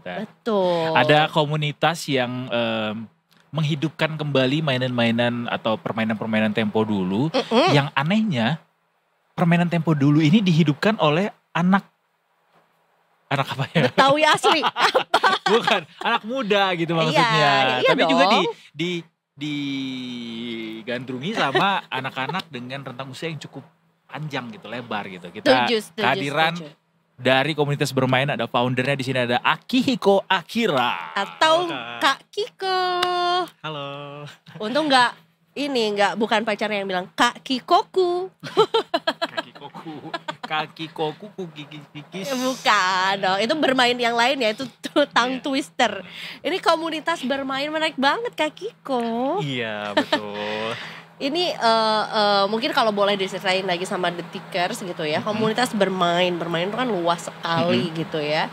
kita. Betul. Ada komunitas yang menghidupkan kembali mainan-mainan atau permainan-permainan tempo dulu. Yang anehnya permainan tempo dulu ini dihidupkan oleh anak apa ya? Betawi asli. Bukan, anak muda gitu maksudnya. Iya Tapi juga dong. digandrungi sama anak-anak dengan rentang usia yang cukup panjang gitu, lebar gitu. Kita kehadiran dari komunitas bermain, ada foundernya di sini, ada Akihiko Akira. Atau Kak Kiko. Halo. Untung bukan pacarnya yang bilang Kak Kikoku. Kaki koku kikis. Bukan dong, itu bermain yang lain ya, itu tongue twister. Ini komunitas bermain menarik banget Kak Kiko. Iya betul. Ini mungkin kalau boleh diceritain lagi sama The Tickers gitu ya, komunitas bermain itu kan luas sekali gitu ya.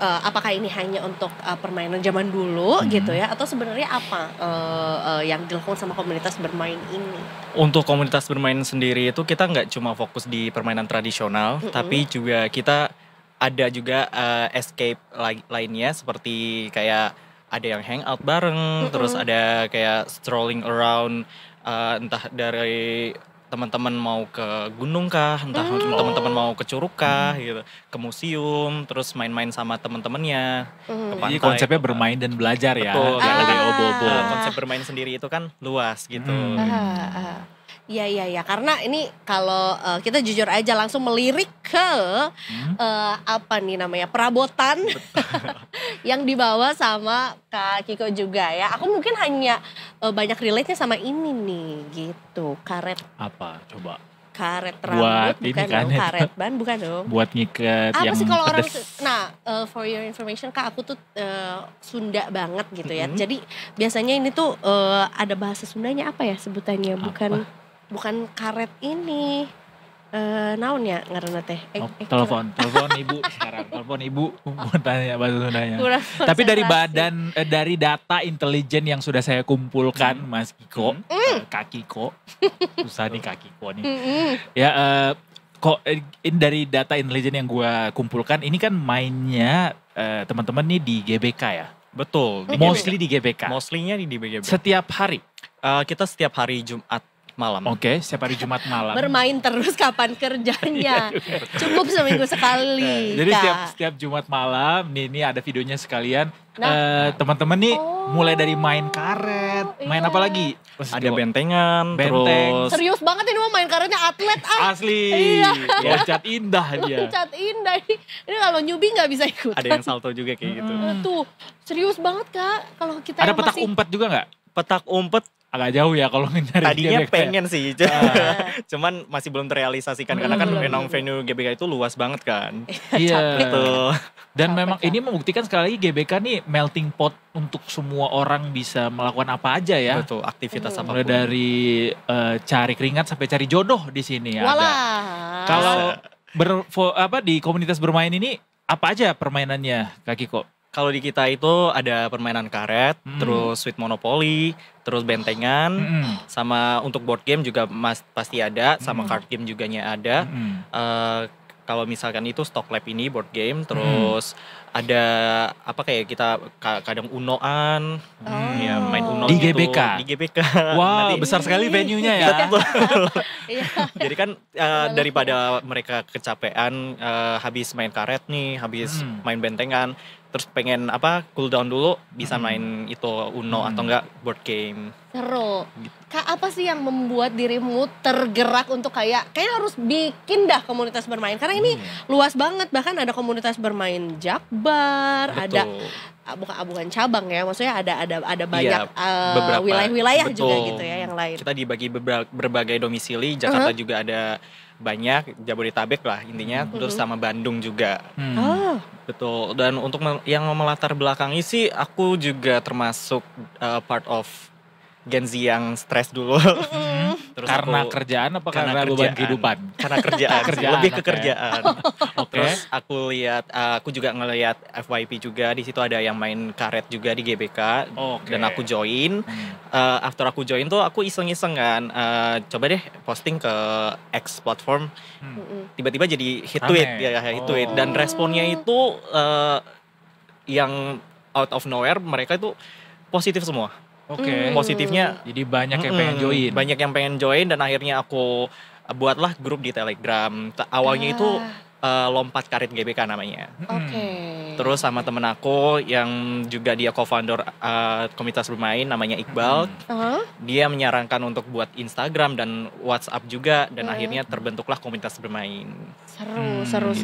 Apakah ini hanya untuk permainan zaman dulu gitu ya, atau sebenarnya apa yang dilakukan sama komunitas bermain ini? Untuk komunitas bermain sendiri itu kita nggak cuma fokus di permainan tradisional, tapi juga kita ada juga escape lainnya, seperti kayak ada yang hangout bareng, terus ada kayak strolling around, entah dari teman-teman mau ke gunung kah, entah teman-teman mau ke curug kah gitu, ke museum, terus main-main sama teman-temannya, ke pantai. Jadi konsepnya bermain dan belajar ya. Betul, Kayak lebih obo-obo. konsep bermain sendiri itu kan luas gitu. Iya, karena ini kalau kita jujur aja langsung melirik ke apa nih namanya, perabotan yang dibawa sama Kak Kiko juga ya. Aku mungkin hanya banyak relate-nya sama ini nih gitu, karet. Apa coba? Karet Buat rambut, ini bukan kan dong, ya. karet ban, bukan dong. Buat ngiket Apa yang sih kalau orang, pedes. for your information Kak, aku tuh Sunda banget gitu ya. Jadi biasanya ini tuh ada bahasa Sundanya apa ya sebutannya, bukan karet ini. Naon ya ngaranna teh? Telepon ibu sekarang. Telepon ibu mau tanya bahasa Sundanya. Tapi dari konsentrasi. dari data intelijen yang sudah saya kumpulkan, Mas Kiko, Kak Kiko, susah nih Kak Kiko nih. Ya ini dari data intelijen yang gue kumpulkan, ini kan mainnya teman-teman nih di GBK ya. Betul. Mostly di GBK. Mostly-nya di GBK. Setiap hari. Kita setiap hari Jumat malam. Oke, setiap hari Jumat malam. Bermain terus kapan kerjanya? Cukup seminggu sekali. Jadi Kak. setiap Jumat malam, ini ada videonya sekalian. Teman-teman nih mulai dari main karet, main apa lagi? Ada bentengan, terus Serius banget ini mau main karetnya atlet asli. Iya. Loncat indah dia. Loncat indah ini kalau newbie nggak bisa ikutan. ada yang salto juga kayak gitu. Tuh serius banget Kak, kalau kita Ada yang petak masih umpet juga nggak? Petak umpet Agak jauh ya kalau nyari tadinya GBK. pengen sih, cuman masih belum terrealisasikan karena kan memang venue GBK itu luas banget kan. Iya. Betul. Dan memang ini membuktikan sekali lagi GBK nih melting pot untuk semua orang bisa melakukan apa aja ya. Betul, aktivitas Mulai apapun. dari cari keringat sampai cari jodoh di sini ada. Walah. Kalau di komunitas bermain ini apa aja permainannya Kak Kiko? Kalau di kita itu ada permainan karet, terus Sweet Monopoly, terus bentengan, sama untuk board game juga pasti ada, sama card game juganya ada. Kalau misalkan itu Stock Lab ini board game, terus ada apa kayak kita kadang Unoan, ya main Uno Di gitu. GBK? Di GBK. Wow, besar sekali venue-nya ya. Iya. Jadi kan daripada mereka kecapean habis main karet nih, habis main bentengan, terus pengen cool down dulu, bisa main itu Uno atau enggak board game. Seru. Kak, apa sih yang membuat dirimu tergerak untuk kayaknya harus bikin dah komunitas bermain? Karena ini luas banget, bahkan ada komunitas bermain jakbar, Betul. ada bukan cabang ya, maksudnya ada banyak beberapa. wilayah-wilayah juga Betul. gitu ya yang lain. Kita dibagi berbagai domisili, Jakarta juga ada banyak, Jabodetabek lah intinya, terus sama Bandung juga. Betul. Dan untuk yang melatar belakangi sih, aku juga termasuk part of Gen Z yang stres dulu. Terus Karena kerjaan apa karena beban kehidupan? Karena kerjaan, Kerjaan, lebih ke oke. kerjaan. Terus aku juga ngelihat FYP juga, di situ ada yang main karet juga di GBK. Oke. Dan aku join. After aku join tuh aku iseng-iseng kan, coba deh posting ke X platform. Tiba-tiba jadi hit tweet, Rame. hit tweet. Dan responnya itu yang out of nowhere mereka itu positif semua. Oke. Positifnya Jadi banyak yang pengen join. Banyak yang pengen join dan akhirnya aku buatlah grup di Telegram. Awalnya itu lompat karir GBK namanya. Oke. Terus sama temen aku yang juga dia co-founder komunitas bermain namanya Iqbal. Dia menyarankan untuk buat Instagram dan WhatsApp juga dan akhirnya terbentuklah komunitas bermain. Seru.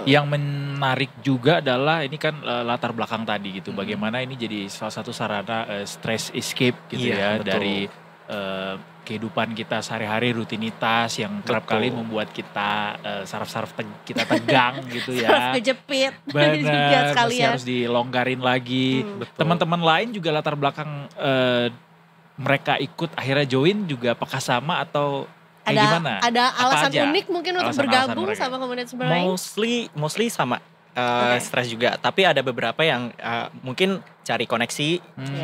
Yang menarik juga adalah ini kan latar belakang tadi gitu. Bagaimana ini jadi salah satu sarana stress escape gitu Iya, ya betul. dari kehidupan kita sehari-hari, rutinitas yang kerap Betul. kali membuat kita saraf-saraf kita tegang gitu Saraf ya. kejepit. Juga Benar, masih sekalian. harus dilonggarin lagi. Betul. Teman-teman lain juga latar belakang mereka ikut akhirnya join juga apakah sama atau gimana? Ada Apa alasan aja? unik mungkin untuk Alasan-alasan bergabung mereka? sama komunitas bermain? Mostly sama Oke. stres juga, tapi ada beberapa yang mungkin cari koneksi,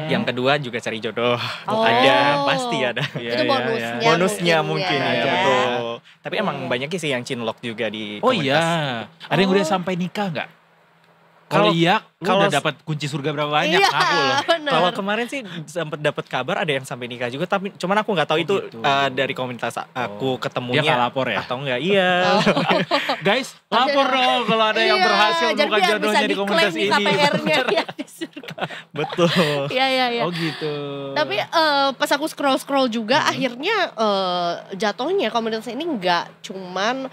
yang kedua juga cari jodoh. Oh. Ada, pasti ada. Itu bonusnya. Bonusnya mungkin ya. ya, betul. Tapi Iya. emang banyak sih yang cinlok juga di Oh komunitas. iya, ada yang udah sampai nikah nggak? Kalau- Kalau iya, lu kalau- udah dapat kunci surga berapa banyak? Iya, Aku loh. benar. Kalau kemarin sih sempat dapat kabar ada yang sampai nikah juga, tapi cuman aku nggak tahu itu gitu. dari komunitas aku Dia ketemunya nggak lapor ya? atau enggak. Iya. Guys, lapor dong kalau ada yang Iya, berhasil jadi bukan biar jodohnya bisa di komunitas diklaim ini. nih KPR-nya ya di surga. Betul. Iya. Oh gitu. Tapi pas aku scroll juga akhirnya jatuhnya komunitas ini nggak cuman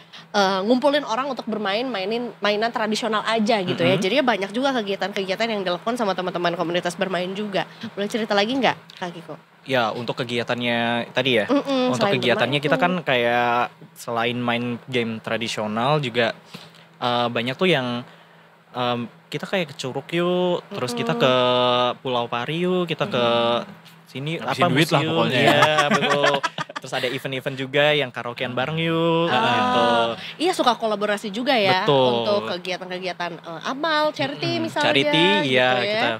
ngumpulin orang untuk mainan tradisional aja gitu ya. Jadi banyak juga kegiatan-kegiatan yang dilakukan sama teman-teman komunitas bermain juga. Boleh cerita lagi nggak, Kak Kiko? Ya, untuk kegiatannya tadi ya. Untuk selain kegiatannya bermain. kita kan kayak selain main game tradisional juga banyak tuh yang kita kayak ke Curug yuk, terus kita ke Pulau Pari yuk, kita ke sini Habisin duit lah museum. pokoknya. Iya, betul. Terus ada event-event juga yang karaokean bareng yuk gitu. Iya, suka kolaborasi juga ya. Betul. Untuk kegiatan-kegiatan amal, charity misalnya. Charity, iya gitu ya. kita.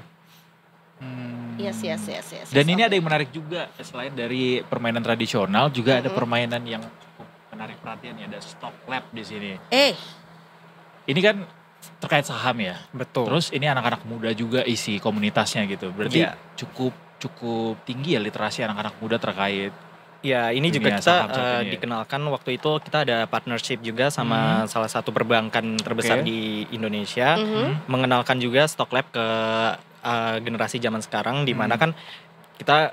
Yes. Dan ini ada yang menarik juga selain dari permainan tradisional juga ada permainan yang cukup menarik perhatian ya, ada stock lab di sini. Ini kan terkait saham ya. Betul. Terus ini anak-anak muda juga isi komunitasnya gitu. Berarti Iya. cukup tinggi ya literasi anak-anak muda terkait. Ya, ini juga Dunia kita saham saat ini ya. dikenalkan waktu itu kita ada partnership juga sama salah satu perbankan terbesar Oke. di Indonesia. Mengenalkan juga Stock Lab ke generasi zaman sekarang di mana kan kita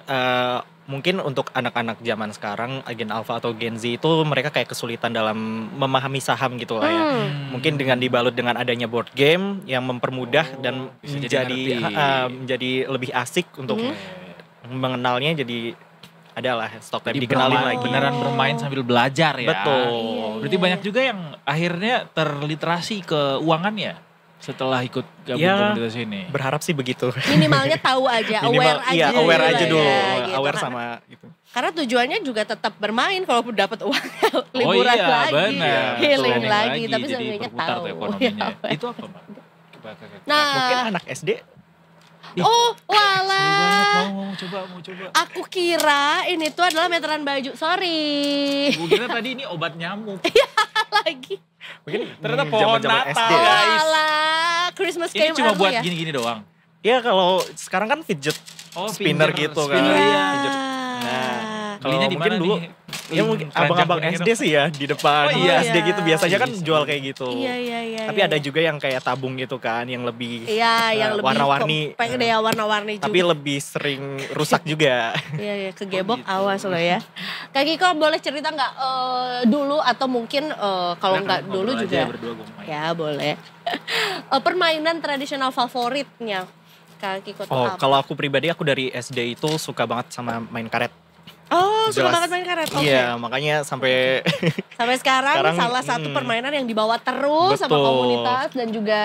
mungkin untuk anak-anak zaman sekarang Gen Alpha atau Gen Z itu mereka kayak kesulitan dalam memahami saham gitu lah ya. Mungkin dengan dibalut dengan adanya board game yang mempermudah dan bisa jadi menjadi lebih asik untuk mengenalnya, jadi adalah Stock Lab Jadi dikenalin lagi. beneran bermain sambil belajar ya. Betul. Berarti banyak juga yang akhirnya terliterasi keuangannya setelah ikut gabung Ya, komunitas ini. Berharap sih begitu. Minimalnya tahu aja, aware aja. Iya, dulu aware lah aja dulu. ya, gitu. Aware sama itu. Karena tujuannya juga tetap bermain, kalau dapat uang liburan iya, lagi, benar. healing Planning lagi, tapi jadi seenggaknya berputar tahu. tuh ekonominya. Ya, Itu apa, Mbak? nah, Mungkin anak SD. oh Seru banget, walah, mau coba. aku kira ini tuh adalah meteran baju, sorry. Gue kira tadi ini obat nyamuk. Lagi. Mungkin Ternyata pohon zaman-zaman Natal. SD ya. Guys. Walah, Christmas Ini came cuma early buat ya. gini-gini doang. Ya kalau sekarang kan fidget spinner gitu kan. spinner, Iya. Fidget. Nah, kalau Belinya di mungkin mana dulu nih? ya mungkin Keranjang abang-abang kuning SD itu. sih ya di depan Oh iya. SD gitu biasanya kan Iya, jual iya. kayak gitu. Iya. Tapi ada juga yang kayak tabung gitu kan yang lebih Iya, yang lebih warna-warni. kompak deh ya, warna-warni juga. Tapi lebih sering rusak juga. Iya, kegebok gitu. awas loh ya. Kak Kiko boleh cerita nggak dulu atau mungkin kalau nggak dulu juga? Berdua gue main. Ya boleh. Permainan tradisional favoritnya Kak Kiko tuh Oh, apa? kalau aku pribadi aku dari SD itu suka banget sama main karet. Oh, suka Jelas. banget main karet. Oke. Iya, makanya sampai Sampai sekarang Sekarang, salah satu permainan yang dibawa terus sama Betul. komunitas dan juga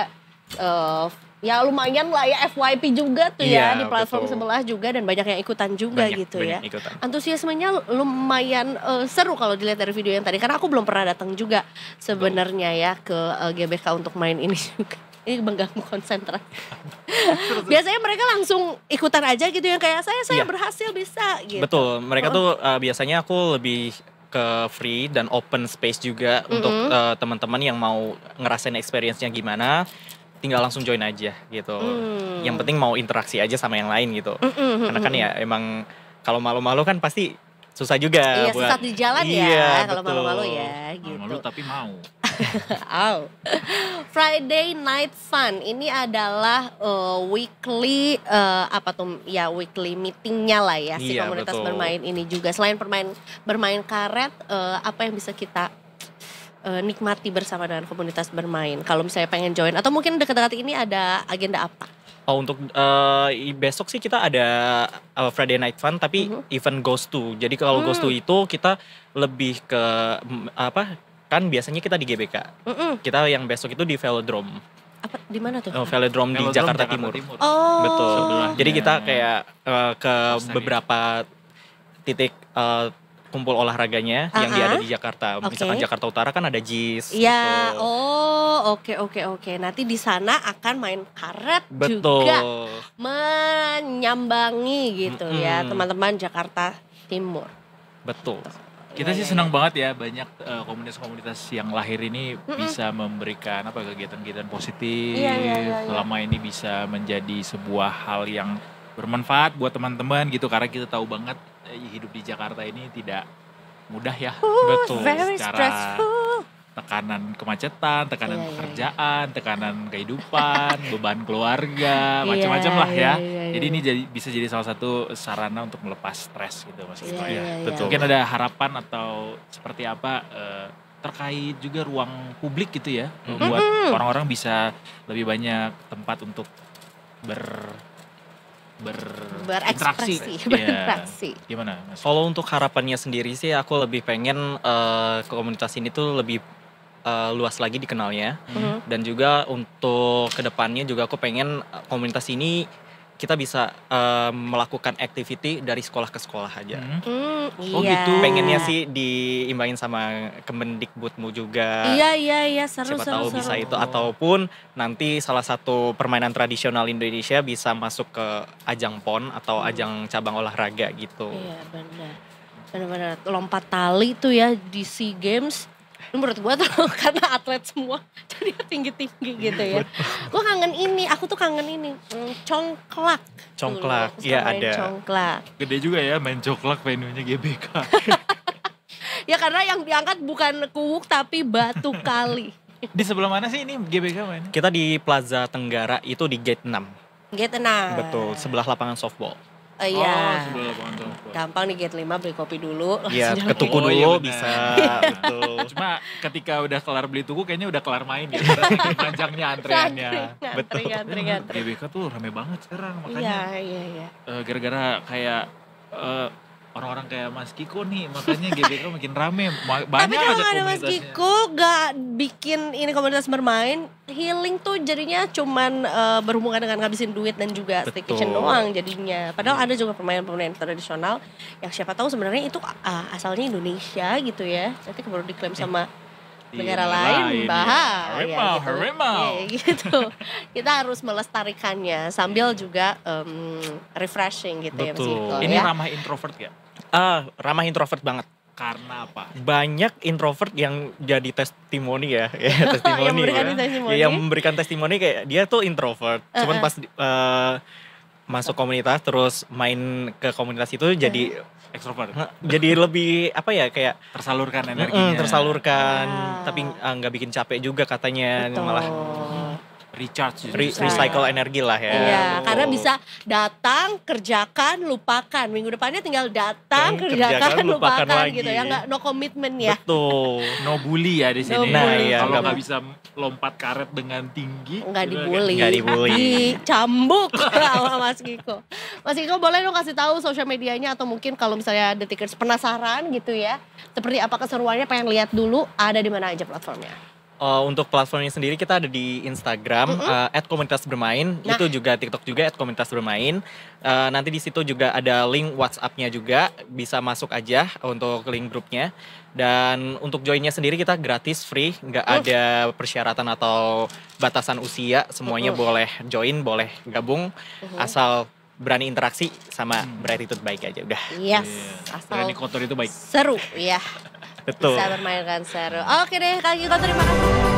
ya lumayan lah ya FYP juga tuh ya Iya, di platform betul. sebelah juga dan banyak yang ikutan juga gitu ya. banyak ikutan. Antusiasmenya lumayan seru kalau dilihat dari video yang tadi karena aku belum pernah datang juga sebenarnya ya ke GBK untuk main ini juga. Ini mengganggu konsentrasi. Biasanya mereka langsung ikutan aja gitu yang kayak saya Iya. berhasil bisa gitu. Betul, mereka tuh biasanya aku lebih ke free dan open space juga untuk teman-teman yang mau ngerasain experience-nya gimana. tinggal langsung join aja gitu. Yang penting mau interaksi aja sama yang lain gitu. Karena kan ya emang kalau malu-malu kan pasti susah juga. Iya, sesat di jalan ya kalau malu-malu ya gitu. Malu tapi mau. Friday Night Fun ini adalah weekly weekly meetingnya lah ya si komunitas bermain ini juga. Selain bermain karet, apa yang bisa kita nikmati bersama dengan komunitas bermain? Kalau misalnya pengen join atau mungkin dekat-dekat ini ada agenda apa? Oh, untuk besok sih kita ada Friday Night Fun tapi event Ghost 2. Jadi kalau Ghost 2 itu kita lebih ke kan biasanya kita di GBK. Kita yang besok itu di Velodrome. Apa di mana tuh? Velodrome di Jakarta Timur. Oh. Betul. Sebelahnya. Jadi kita kayak ke beberapa titik kumpul olahraganya yang ada di Jakarta. Misalkan Jakarta Utara kan ada JIS. Iya. Gitu. Oh, oke. Nanti di sana akan main karet juga menyambangi gitu ya teman-teman Jakarta Timur. Betul. Kita sih senang banget ya banyak komunitas-komunitas yang lahir ini bisa memberikan kegiatan-kegiatan positif. Selama ini bisa menjadi sebuah hal yang bermanfaat buat teman-teman gitu, karena kita tahu banget hidup di Jakarta ini tidak mudah ya. Betul. Very secara stressful. Tekanan kemacetan, tekanan pekerjaan, tekanan kehidupan, beban keluarga, macam-macam lah ya. Jadi ini bisa jadi salah satu sarana untuk melepas stres gitu Mas Kiko ya. Betul. Mungkin ada harapan atau seperti apa terkait juga ruang publik gitu ya, buat orang-orang bisa lebih banyak tempat untuk berinteraksi. Gimana Mas? Kalau untuk harapannya sendiri sih aku lebih pengen komunitas ini tuh lebih luas lagi dikenalnya. Dan juga untuk kedepannya juga aku pengen komunitas ini kita bisa melakukan activity dari sekolah ke sekolah aja. Oh gitu. Pengennya sih diimbangin sama Kemendikbudmu juga. Iya, seru. Siapa tahu bisa itu, ataupun nanti salah satu permainan tradisional Indonesia bisa masuk ke ajang PON atau ajang cabang olahraga gitu. Iya, benar. Lompat tali tuh ya di SEA Games. Menurut gue tuh karena atlet semua jadi tinggi-tinggi gitu ya. Aku tuh kangen ini congklak. Iya ada. Congklak. Gede juga ya main congklak venue-nya GBK. Ya karena yang diangkat bukan kuwuk tapi batu kali. Di sebelah mana sih ini GBK main? Kita di Plaza Tenggara itu di Gate 6. Gate 6. Betul, sebelah lapangan softball. Iya. Sebelah lapangan softball. Gampang nih Gate 5 beli kopi dulu. Iya, ke tuku dulu bisa. Betul. Cuma ketika udah kelar beli tuku kayaknya udah kelar main ya. Panjangnya antreannya. Betul. Ngantri. GBK tuh rame banget sekarang makanya. Iya. Gara-gara kayak orang-orang kayak Mas Kiko nih, makanya GBK makin rame. Banyak tapi kalau aja ada Mas Kiko gak bikin ini komunitas bermain, healing tuh jadinya cuman berhubungan dengan ngabisin duit dan juga staycation doang jadinya. Padahal ada juga permainan-permainan tradisional yang siapa tahu sebenarnya itu asalnya Indonesia gitu ya. Nanti keburu diklaim sama negara lain, bahaya gitu. Kita harus melestarikannya sambil juga refreshing gitu. Betul. Ya Mas Kiko. Ini ramah introvert gak? Ramah introvert banget. Karena apa? Banyak introvert yang jadi testimoni ya. Yang memberikan testimoni kayak dia tuh introvert. Cuman pas masuk komunitas terus main ke komunitas itu jadi ekstrovert. Jadi lebih kayak tersalurkan energinya. Tapi nggak bikin capek juga katanya. Betul. Malah recharge, recycle energi lah ya. Iya, karena bisa datang, kerjakan, lupakan. Minggu depannya tinggal datang, kerjakan, lupakan lagi. gitu ya. No komitmen ya. Betul. No bully ya di sini. Kalau nggak bisa lompat karet dengan tinggi, nggak dibully. Dicambuk sama Mas Kiko. Mas Kiko boleh dong kasih tahu sosial medianya atau mungkin kalau misalnya Detikers penasaran gitu ya, seperti apa keseruannya, pengen lihat dulu, ada di mana aja platformnya? Untuk platformnya sendiri kita ada di Instagram @komunitasbermain, itu juga TikTok juga @komunitasbermain. Nanti di situ juga ada link WhatsApp-nya juga, bisa masuk aja untuk link grupnya. Dan untuk joinnya sendiri kita gratis, free, nggak ada persyaratan atau batasan usia, semuanya boleh join, boleh gabung, asal berani interaksi sama berattitude baik aja udah. Yes, asal berani kotor itu baik. Seru ya. Betul. Bisa bermain kan seru. Oke deh, Kak Kiko terima kasih.